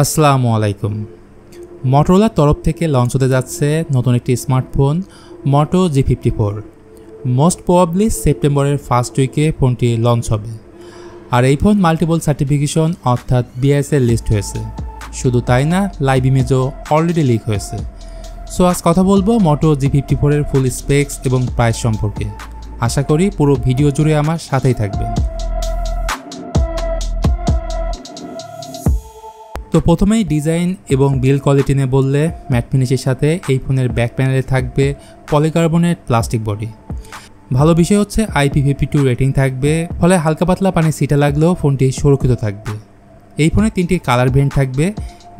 আসসালামু আলাইকুম। মোটোরোলার তরফ থেকে লঞ্চ হতে যাচ্ছে নতুন একটি স্মার্টফোন মোটো G54। মোস্ট প্রবাবলি সেপ্টেম্বরের ফার্স্ট উইকে ফোনটি লঞ্চ হবে। আর এই ফোন মাল্টিপল সার্টিফিকেশন অর্থাৎ BIS-এর লিস্ট হয়েছে। শুধু তাই না, লাইভ ইমেজও অলরেডি লিক হয়েছে। সো আজ কথা বলবো মোটো G54 এর ফুল স্পেক্স এবং প্রাইস সম্পর্কে। আশা করি পুরো ভিডিও জুড়ে আমার সাথেই থাকবেন। তো প্রথমেই ডিজাইন এবং বিল্ড কোয়ালিটি নিয়ে বললে ম্যাট ফিনিশের সাথে এই ফোনের ব্যাক প্যানেলে থাকবে পলিকার্বনেট প্লাস্টিক বডি। ভালো বিষয় হচ্ছে IP52 রেটিং থাকবে, ফলে হালকা পাতলা পানি ছিটা লাগলেও ফোনটি সুরক্ষিত থাকবে। এই ফোনে 3টি কালার ভেরিয়েন্ট থাকবে,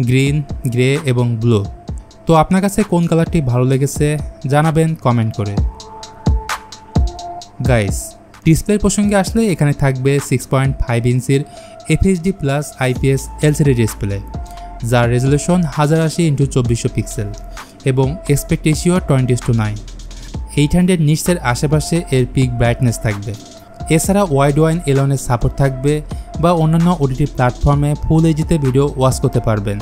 গ্রিন, গ্রে এবং ব্লু। তো আপনার কাছে কোন কালারটি ভালো লেগেছে জানাবেন কমেন্ট করে। গাইস, ডিসপ্লের প্রসঙ্গে আসলে এখানে থাকবে 6.5 ইঞ্চির FHD+ IPS LCD ডিসপ্লে, যার রেজলিউশন 1080x2400 পিক্সেল এবং এসপেক্ট রেশিও 20:9। 800 নিটসের আশেপাশে এর পিক ব্রাইটনেস থাকবে। এছাড়া ওয়াইড ওয়াইন এর সাপোর্ট থাকবে বা অন্যান্য OTT প্ল্যাটফর্মে ফুল এইচডিতে ভিডিও ওয়াচ করতে পারবেন।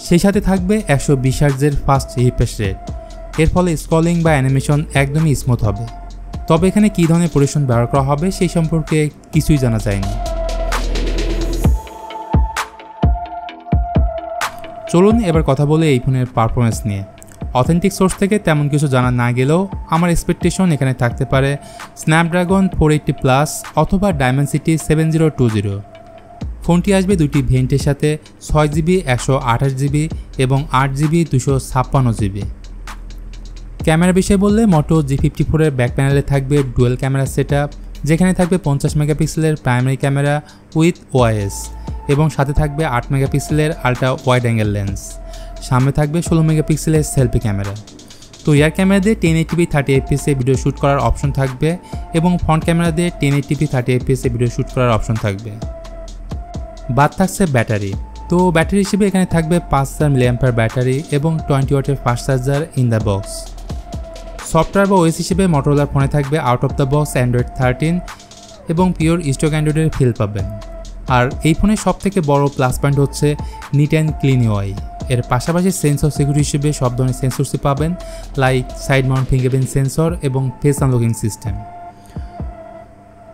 সেই সাথে থাকবে 120 হার্টজের ফাস্ট রিফ্রেশ রেট। এর ফলে স্ক্রলিং বা অ্যানিমেশন একদমই স্মুথ হবে। তবে এখানে কী ধরনের পরিবেশন ব্যবহার করা হবে সেই সম্পর্কে কিছুই জানা যায়নি। চলুন এবার কথা বলে এই ফোনের পারফরমেন্স নিয়ে। অথেন্টিক সোর্স থেকে তেমন কিছু জানা না গেলেও আমার এক্সপেকটেশন এখানে থাকতে পারে স্ন্যাপড্রাগন 480+ অথবা ডায়মেনসিটি 7020। ফোনটি আসবে দুটি ভেরিয়েন্টের সাথে, 6GB 128GB এবং 8GB 256GB। ক্যামেরা বিষয়ে বললে মোটো G54 এর ব্যাক প্যানেলে থাকবে ডুয়েল ক্যামেরা সেটআপ, যেখানে থাকবে 50 মেগাপিক্সেলের প্রাইমারি ক্যামেরা উইথ OIS এবং সাথে থাকবে 8 মেগাপিক্সেলের আলট্রা ওয়াইড অ্যাঙ্গেল লেন্স। সামনে থাকবে 16 মেগাপিক্সেলের সেলফি ক্যামেরা। তো ইয়ার ক্যামেরা দিয়ে 1080p 30fps ভিডিও শ্যুট করার অপশন থাকবে এবং ফ্রন্ট ক্যামেরা দিয়ে 1080p 30fps ভিডিও শ্যুট করার অপশন থাকবে। বাদ থাকছে ব্যাটারি। তো ব্যাটারি হিসেবে এখানে থাকবে 5000 mAh ব্যাটারি এবং 20 ওয়াটের fast charger in the box. Software বা OS হিসেবে মোটোরোলার ফোনে থাকবে out of the box Android 13 এবং পিওর স্টক অ্যান্ড্রয়েডের ফিল পাবেন। আর এই ফোনের সবথেকে বড় প্লাস পয়েন্ট হচ্ছে নিট অ্যান্ড ক্লিন UI। এর পাশাপাশি সেন্সর সিকিউরিটি হিসেবে সব ধরনের সেন্সরসই পাবেন, like side Mount fingerprint sensor এবং ফেস আনলকিং সিস্টেম।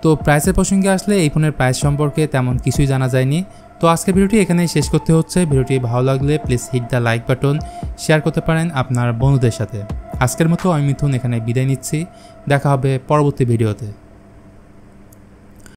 তো প্রাইসের প্রসঙ্গে আসলে এই ফোনের প্রাইস সম্পর্কে তেমন কিছুই জানা যায়নি। তো আজকের ভিডিওটি এখানেই শেষ করতে হচ্ছে। ভিডিওটি ভালো লাগলে please hit the like button, share করতে পারেন আপনার বন্ধুদের সাথে। আজকের মতো আমি মিথুন এখানে বিদায় নিচ্ছি। দেখা হবে পরবর্তী ভিডিওতে।